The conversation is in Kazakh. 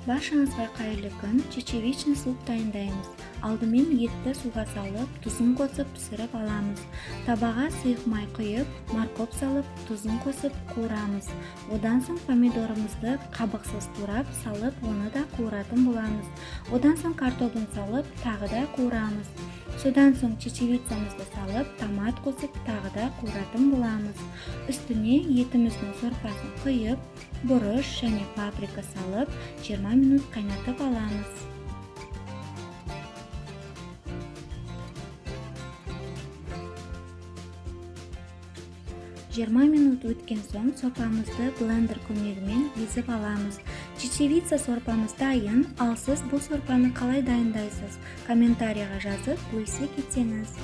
Баршаңызға қайырлы күн. Чечевичный суп дайындаймыз. Алдымен етті суға салып, тұзын қосып пісіріп аламыз. Табаға сұйық май құйып, морковь салып, тұзын қосып қуырамыз. Одан соң помидорымызды қабықсыз турап салып, оны да қуыратын боламыз. Одан соң картоплын салып, тағы да қуырамыз. Содан соң чечевицамызды салып, томат қосып, тағы да қуыратын боламыз. Үстіне етіміздің сорпасын құйып, бұрыш және паприка салып, 20 минут қайнатып аламыз. Жиырма минут өткен соң сорпамызды блендер көмегімен езіп аламыз. Чечевица сорпамыз дайын. Ал сіз бұл сорпаны қалай дайындайсыз? Комментарийға жазып бөлісе кетсеңіз.